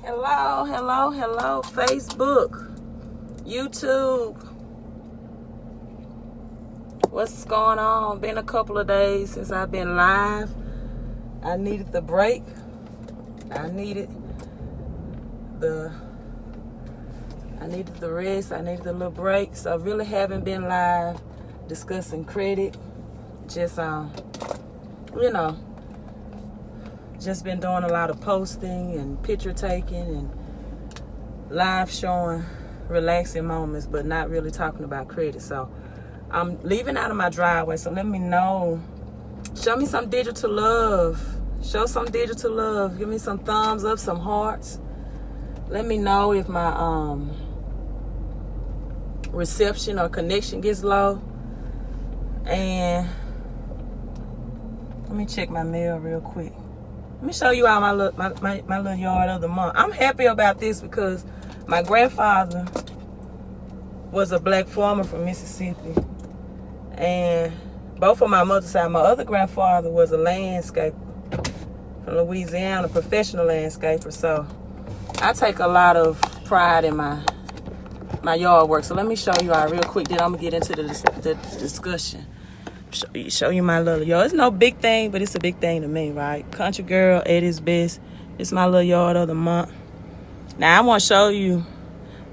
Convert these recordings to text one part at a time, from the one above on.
Hello, Facebook, YouTube. What's going on? Been a couple of days since I've been live. I needed the break. I needed the rest. I needed a little break. So I really haven't been live discussing credit. Just just been doing a lot of posting and picture taking and live showing relaxing moments, but not really talking about credit. So I'm leaving out of my driveway. So let me know. Show me some digital love. Show some digital love. Give me some thumbs up, some hearts. Let me know if my reception or connection gets low. And let me check my mail real quick. Let me show you all my little yard of the month. I'm happy about this because my grandfather was a black farmer from Mississippi. And both of my mother's side, my other grandfather was a landscaper from Louisiana, a professional landscaper. So I take a lot of pride in my yard work. So let me show you all real quick. Then I'm going to get into the discussion. Show you my little yard. It's no big thing, but it's a big thing to me, right? Country girl at its best. It's my little yard of the month. Now, I won't show you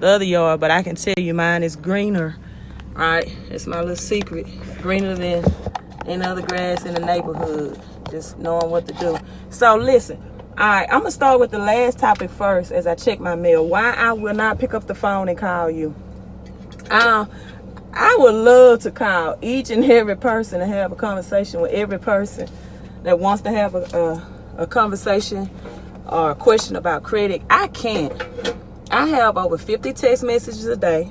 the other yard, but I can tell you mine is greener, right? It's my little secret. Greener than any other grass in the neighborhood. Just knowing what to do. So, listen. All right, I'm going to start with the last topic first as I check my mail. Why I will not pick up the phone and call you. I would love to call each and every person and have a conversation with every person that wants to have a conversation or a question about credit. I can't. I have over 50 text messages a day.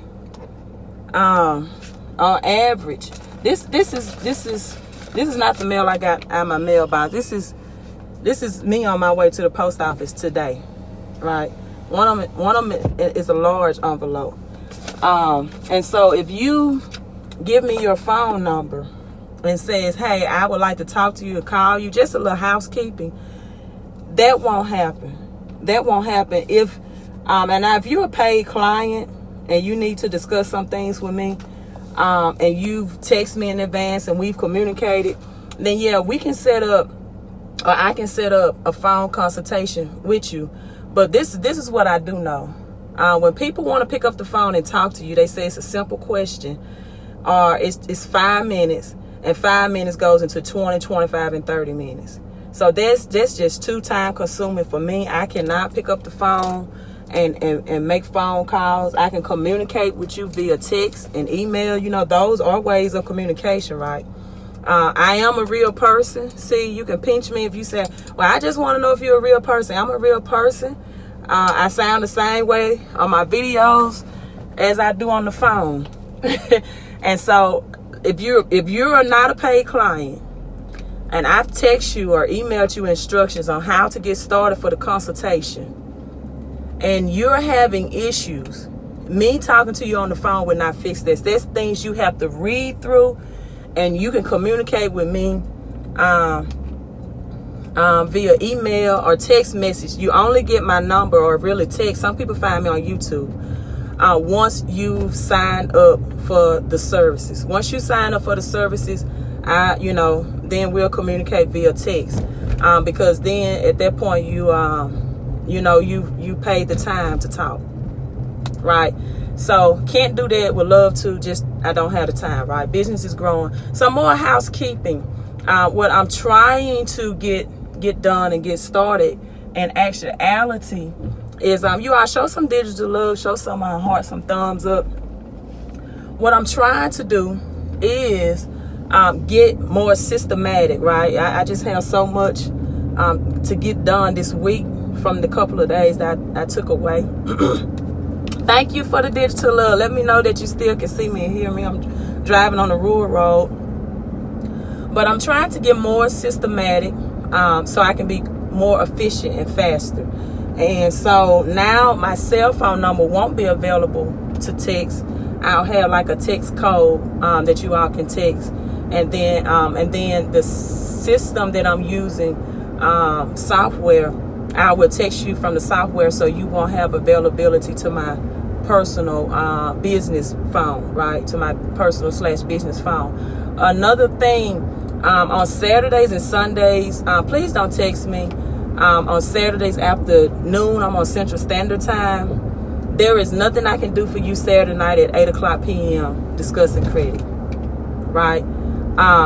On average. This is not the mail I got out of my mailbox. This is me on my way to the post office today. Right? One of them is a large envelope. And so if you give me your phone number and says, hey, I would like to talk to you or call you, just a little housekeeping, that won't happen. That won't happen. If you're a paid client and you need to discuss some things with me, and you've texted me in advance and we've communicated, then yeah, we can set up, or I can set up a phone consultation with you. But this is what I do know. When people want to pick up the phone and talk to you, they say it's a simple question, or it's 5 minutes, and 5 minutes goes into 20, 25, and 30 minutes. So that's just too time consuming for me. I cannot pick up the phone and make phone calls. I can communicate with you via text and email. You know, those are ways of communication, right? I am a real person. See, you can pinch me if you say, well, I just want to know if you're a real person. I'm a real person. I sound the same way on my videos as I do on the phone. And so if you're not a paid client and I've texted you or emailed you instructions on how to get started for the consultation and you're having issues, me talking to you on the phone will not fix this. There's things you have to read through, and you can communicate with me via email or text message. You only get my number or really text. Some people find me on YouTube. Once you've signed up for the services. Once you sign up for the services, then we'll communicate via text. Because then at that point you paid the time to talk. Right? So can't do that. Would love to, just I don't have the time, right? Business is growing. Some more housekeeping. What I'm trying to get done and get started in actuality is you all show some digital love, show some heart, some thumbs up. What I'm trying to do is get more systematic, right? I just have so much to get done this week from the couple of days that I took away. Thank you for the digital love. Let me know that you still can see me and hear me. I'm driving on the rural road. But I'm trying to get more systematic so I can be more efficient and faster. And so now my cell phone number won't be available to text. I'll have like a text code that you all can text. And then the system that I'm using, software, I will text you from the software, so you won't have availability to my personal business phone, right? To my personal / business phone. Another thing, on Saturdays and Sundays, please don't text me. On Saturdays after noon, I'm on Central Standard Time. There is nothing I can do for you Saturday night at 8 o'clock p.m. discussing credit, right?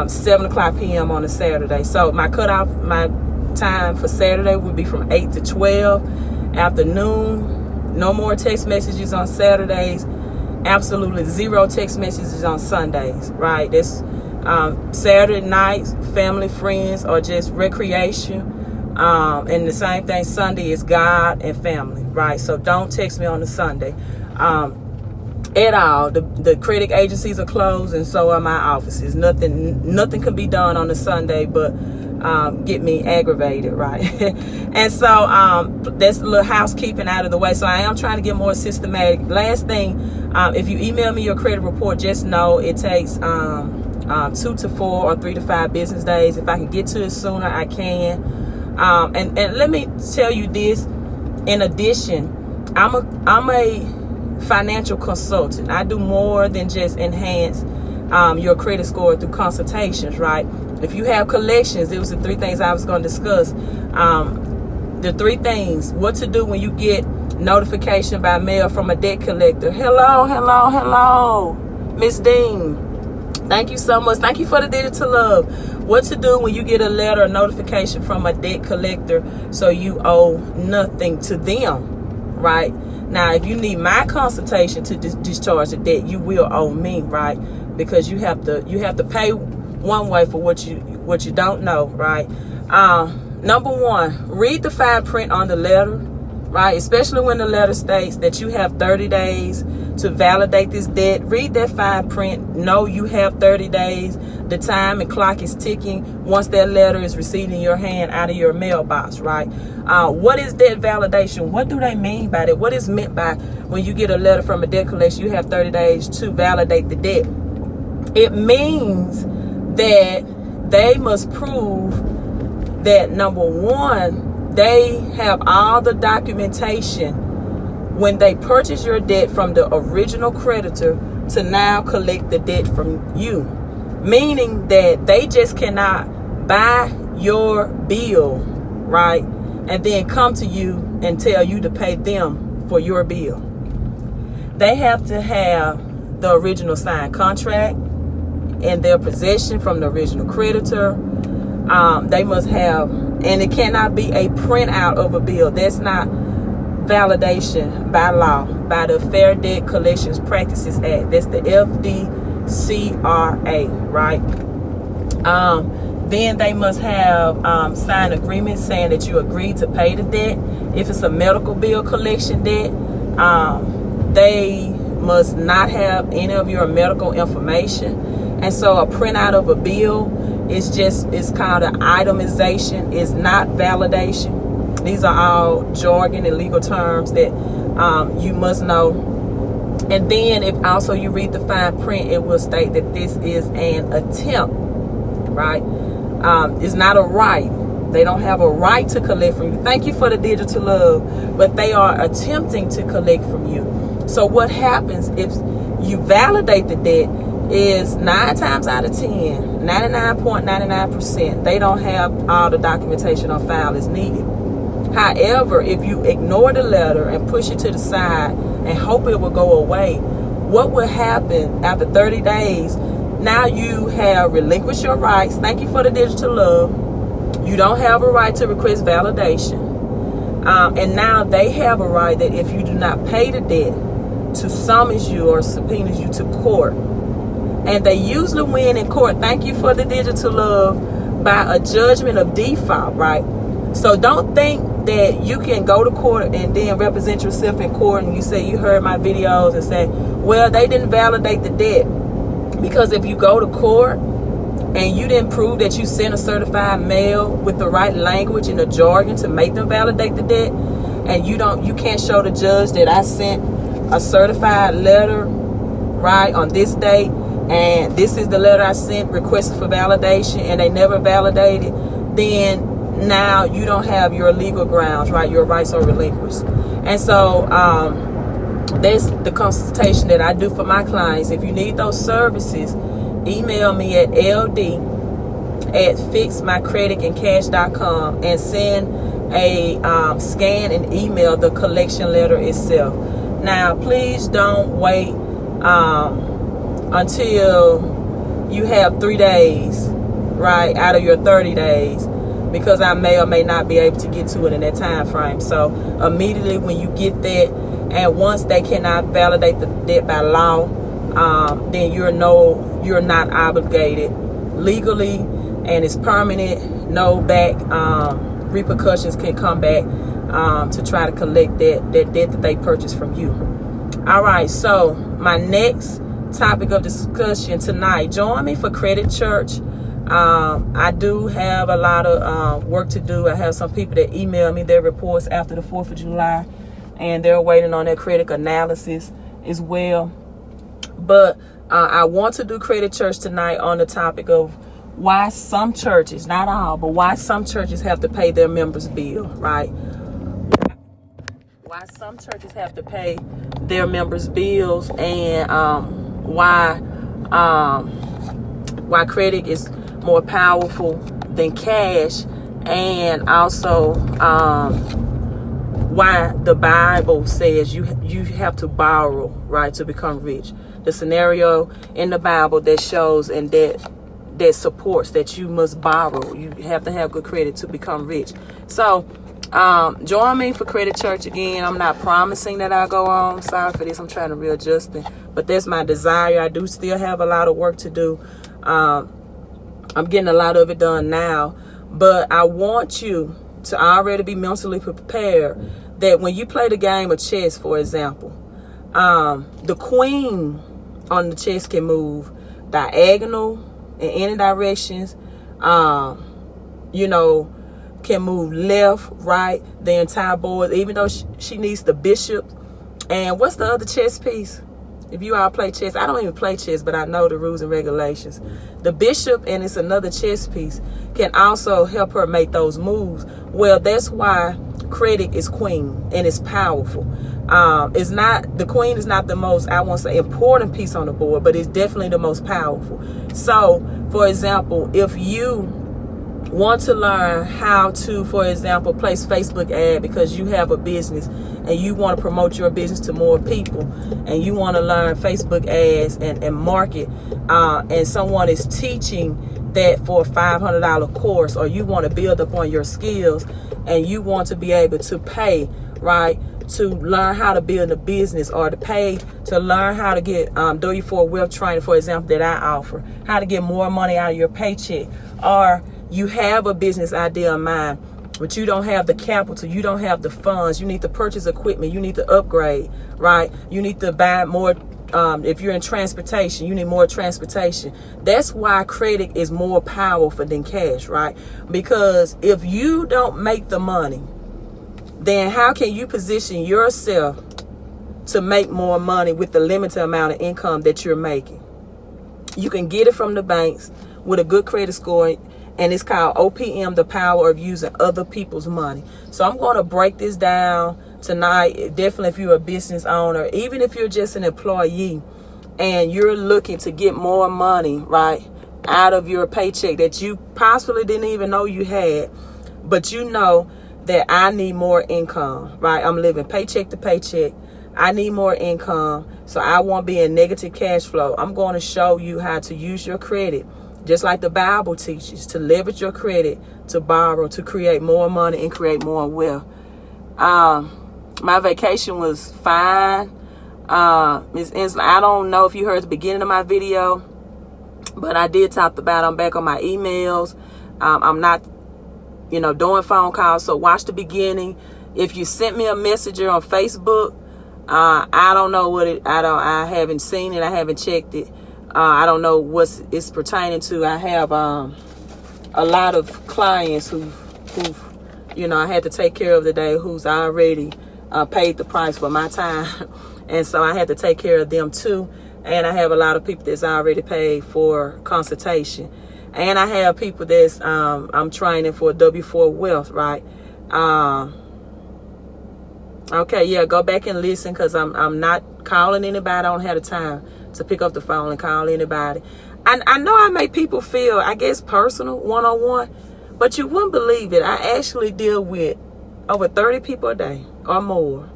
7 o'clock p.m. on a Saturday. So my time for Saturday would be from 8 to 12. Afternoon, no more text messages on Saturdays. Absolutely 0 text messages on Sundays, right? That's Saturday nights, family, friends, or just recreation. And the same thing, Sunday is God and family, right? So don't text me on a Sunday at all. The credit agencies are closed, and so are my offices. Nothing can be done on a Sunday but get me aggravated, right? And so that's a little housekeeping out of the way. So I am trying to get more systematic. Last thing, if you email me your credit report, just know it takes 2 to 4 or 3 to 5 business days. If I can get to it sooner, I can. And let me tell you this. In addition, I'm a financial consultant. I do more than just enhance your credit score through consultations, right? If you have collections, it was the 3 things I was going to discuss. The 3 things: what to do when you get notification by mail from a debt collector. Hello, Miss Dean. Thank you so much. Thank you for the digital love. What to do when you get a letter or notification from a debt collector so you owe nothing to them, right? Now, if you need my consultation to discharge the debt, you will owe me, right? Because you have to pay one way for what you don't know, right? Number 1, read the fine print on the letter, right? Especially when the letter states that you have 30 days to validate this debt. Read that fine print. Know you have 30 days. The time and clock is ticking once that letter is received in your hand out of your mailbox, right? What is debt validation? What do they mean by that? What is meant by when you get a letter from a debt collection, you have 30 days to validate the debt? It means that they must prove that, number 1, they have all the documentation when they purchase your debt from the original creditor to now collect the debt from you. Meaning that they just cannot buy your bill, right, and then come to you and tell you to pay them for your bill. They have to have the original signed contract in their possession from the original creditor. They must have, and it cannot be a printout of a bill. That's not validation by law, by the Fair Debt Collections Practices Act. That's the FDCRA, right? Then they must have signed agreements saying that you agreed to pay the debt. If it's a medical bill collection debt, they must not have any of your medical information. And so a printout of a bill it's called an itemization. It's not validation. These are all jargon and legal terms that you must know. And then if also you read the fine print, it will state that this is an attempt, right? It's not a right. They don't have a right to collect from you. Thank you for the digital love, but they are attempting to collect from you. So what happens if you validate the debt is 9 times out of 10, 99.99%, they don't have all the documentation on file as needed. However, if you ignore the letter and push it to the side and hope it will go away, what will happen after 30 days? Now you have relinquished your rights. Thank you for the digital love. You don't have a right to request validation. And now they have a right that if you do not pay the debt, to summons you or subpoenas you to court. And they usually win in court. Thank you for the digital love, by a judgment of default, right? So don't think that you can go to court and then represent yourself in court and you say you heard my videos and say, well, they didn't validate the debt. Because if you go to court and you didn't prove that you sent a certified mail with the right language and the jargon to make them validate the debt, and you can't show the judge that I sent a certified letter, right, on this date, and this is the letter I sent requesting for validation, and they never validated, then now you don't have your legal grounds, right? Your rights are relinquished. And so that's the consultation that I do for my clients. If you need those services, email me at ld@fixmycreditandcash.com and send a scan and email the collection letter itself. Now, please don't wait until you have 3 days, right, out of your 30 days, because I may or may not be able to get to it in that time frame. So immediately when you get that, and once they cannot validate the debt by law, then you're not obligated legally, and it's permanent. No back repercussions can come back to try to collect that debt that they purchased from you. All right, so my next topic of discussion tonight, join me for Credit Church. I do have a lot of work to do. I have some people that email me their reports after the 4th of July, and they're waiting on their credit analysis as well. But I want to do Credit Church tonight on the topic of why some churches, not all, but why some churches have to pay their members' bill, right? Why some churches have to pay their members' bills, and why credit is more powerful than cash, and also why the Bible says you have to borrow, right, to become rich. The scenario in the Bible that shows and that supports that you must borrow. You have to have good credit to become rich. So join me for Credit Church again. I'm not promising that I'll go on. Sorry for this. I'm trying to readjust it. But that's my desire. I do still have a lot of work to do. I'm getting a lot of it done now. But I want you to already be mentally prepared that when you play the game of chess, for example, the queen on the chess can move diagonal in any directions, can move left, right, the entire board, even though she needs the bishop. And what's the other chess piece? If you all play chess, I don't even play chess, but I know the rules and regulations. The bishop, and it's another chess piece, can also help her make those moves. Well, that's why credit is queen, and it's powerful. The queen is not the most, I won't say important piece on the board, but it's definitely the most powerful. So, for example, if you want to learn how to, for example, place Facebook ad because you have a business and you want to promote your business to more people, and you want to learn Facebook ads and market, and someone is teaching that for a $500 course, or you want to build upon your skills and you want to be able to pay, right, to learn how to build a business, or to pay to learn how to get do you for wealth training, for example, that I offer, how to get more money out of your paycheck, or you have a business idea in mind, but you don't have the capital, you don't have the funds, you need to purchase equipment, you need to upgrade, right? You need to buy more. If you're in transportation, you need more transportation. That's why credit is more powerful than cash, right? Because if you don't make the money, then how can you position yourself to make more money with the limited amount of income that you're making? You can get it from the banks with a good credit score, and it's called OPM, the power of using other people's money. So I'm going to break this down tonight. Definitely if you're a business owner, even if you're just an employee and you're looking to get more money, right, out of your paycheck that you possibly didn't even know you had, but you know that I need more income, right? I'm living paycheck to paycheck. I need more income, so I won't be in negative cash flow. I'm going to show you how to use your credit, just like the Bible teaches, to leverage your credit, to borrow, to create more money and create more wealth. My vacation was fine. Ms. Inslee, I don't know if you heard the beginning of my video, but I did talk about I'm back on my emails. I'm not doing phone calls, so watch the beginning. If you sent me a messenger on Facebook, I don't know what it, I haven't seen it, I haven't checked it. I don't know what it's pertaining to. I have a lot of clients who've I had to take care of today, who's already paid the price for my time, and so I had to take care of them too. And I have a lot of people that's already paid for consultation. And I have people that's I'm training for W4 Wealth, right? Okay, yeah, go back and listen, because I'm not calling anybody. I don't have the time to pick up the phone and call anybody. I know I make people feel, I guess, personal one-on-one, but you wouldn't believe it. I actually deal with over 30 people a day or more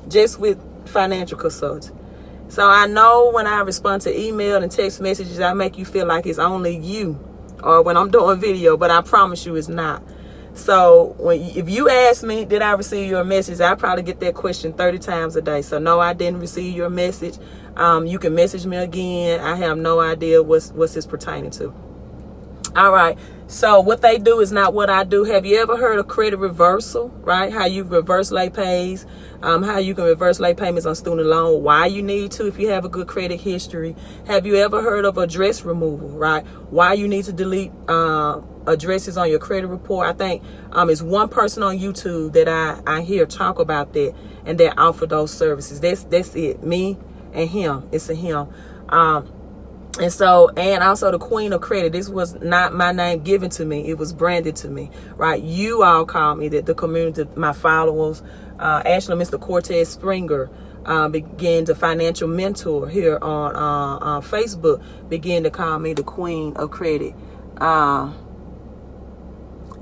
just with financial consulting. So I know when I respond to email and text messages, I make you feel like it's only you, or when I'm doing video, but I promise you it's not. So if you ask me, did I receive your message, I probably get that question 30 times a day. So no, I didn't receive your message. You can message me again. I have no idea what's this pertaining to. All right. So what they do is not what I do. Have you ever heard of credit reversal, right? How you reverse late pays, how you can reverse late payments on student loan, why you need to if you have a good credit history. Have you ever heard of address removal, right? Why you need to delete addresses on your credit report. I think it's one person on YouTube that I hear talk about that, and they offer those services. That's it. Me and him. It's a him. And so, and also the Queen of Credit. This was not my name given to me. It was branded to me, right? You all call me, that the community, my followers, Ashley, Mr. Cortez Springer, began to financial mentor here on Facebook, began to call me the Queen of Credit.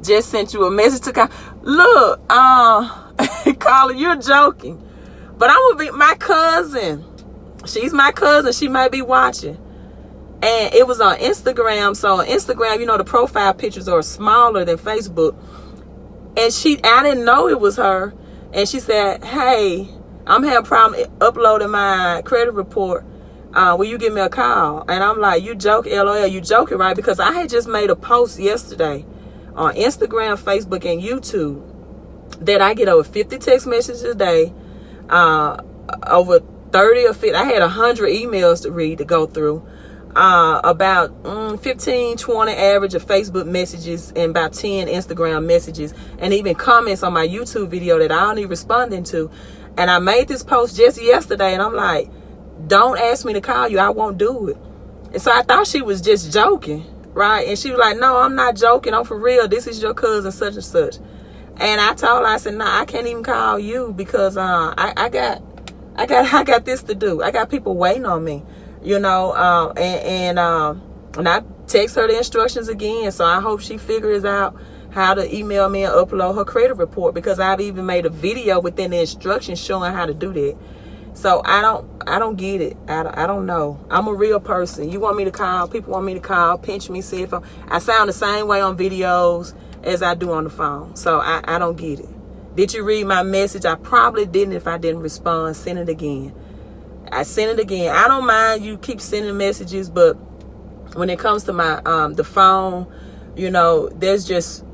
Just sent you a message to call. Look, Carla, you're joking, but I'm gonna be my cousin. She's my cousin. She might be watching. And it was on Instagram. So on Instagram, you know, the profile pictures are smaller than Facebook. And I didn't know it was her. And she said, hey, I'm having a problem uploading my credit report. Will you give me a call? And I'm like, you joke, LOL, you joking, right? Because I had just made a post yesterday on Instagram, Facebook, and YouTube that I get over 50 text messages a day, over 30 or 50. I had 100 emails to read, to go through. About 15, 20 average of Facebook messages, and about 10 Instagram messages, and even comments on my YouTube video that I don't even responding to. And I made this post just yesterday, and I'm like, don't ask me to call you. I won't do it. And so I thought she was just joking, right? And she was like, no, I'm not joking. I'm for real. This is your cousin such and such. And I told her, I said, no, I can't even call you because I got this to do. I got people waiting on me. You know, and I text her the instructions again. So I hope she figures out how to email me and upload her credit report, because I've even made a video within the instructions showing how to do that. So I don't get it. I don't know. I'm a real person. You want me to call? People want me to call, pinch me, see if I sound the same way on videos as I do on the phone. So I don't get it. Did you read my message? I probably didn't. If I didn't respond, send it again. I sent it again. I don't mind you keep sending messages, but when it comes to my the phone, you know, there's just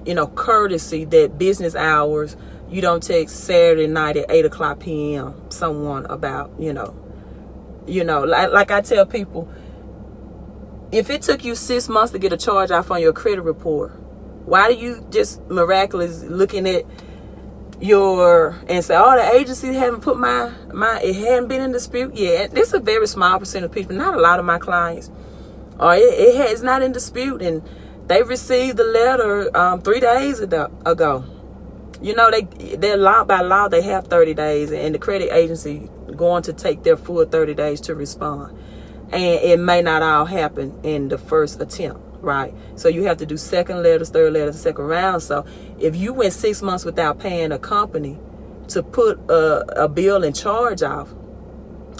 you know, courtesy that business hours, you don't text Saturday night at 8:00 p.m. someone about, you know, like I tell people, if it took you 6 months to get a charge off on your credit report, why do you just miraculously looking at and say, oh, the agency haven't put it hadn't been in dispute yet? This is a very small percent of people, not a lot of my clients, or it's not in dispute, and they received the letter 3 days ago. You know, they're by law, they have 30 days, and the credit agency going to take their full 30 days to respond, and it may not all happen in the first attempt. Right. So you have to do second letters, third letters, second round. So if you went 6 months without paying a company to put a bill and charge off,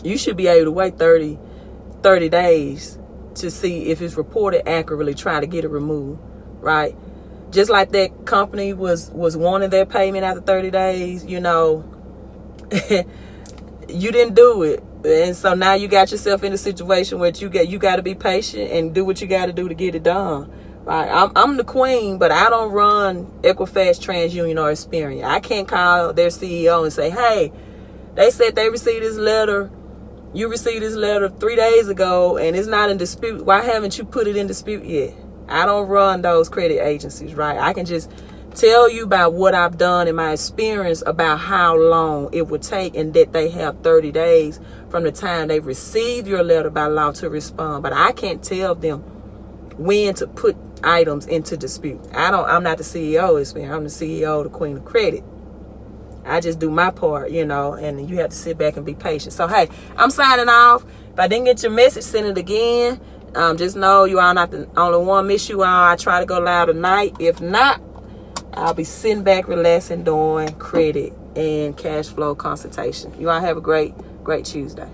you should be able to wait 30 days to see if it's reported accurately, try to get it removed. Right. Just like that company was wanting their payment after 30 days, you know, you didn't do it. And so now you got yourself in a situation where you got to be patient and do what you got to do to get it done. Right? I'm the queen, but I don't run Equifax, TransUnion, or Experian. I can't call their CEO and say, hey, they said they received this letter. You received this letter 3 days ago, and it's not in dispute. Why haven't you put it in dispute yet? I don't run those credit agencies, right? I can just tell you about what I've done in my experience about how long it would take, and that they have 30 days from the time they receive your letter by law to respond. But I can't tell them when to put items into dispute. I'm not the CEO, I'm the CEO, the queen of credit. I just do my part, and you have to sit back and be patient. So, hey, I'm signing off. If I didn't get your message, send it again. Just know you are not the only one. Miss you all. I try to go loud tonight. If not, I'll be sitting back, relaxing, doing credit and cash flow consultation. You all have a great Tuesday.